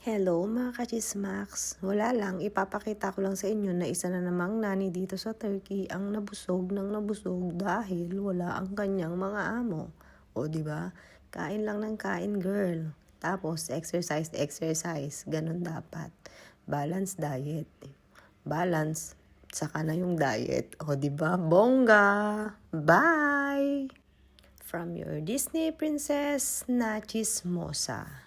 Hello mga kachismaks! Wala lang, ipapakita ko lang sa inyo na isa na namang nani dito sa Turkey ang nabusog ng nabusog dahil wala ang kanyang mga amo. O di ba? Kain lang ng kain, girl. Tapos exercise, ganun dapat. Balance diet. Balance, saka na yung diet. O di ba? Bongga! Bye! From your Disney princess na chismosa.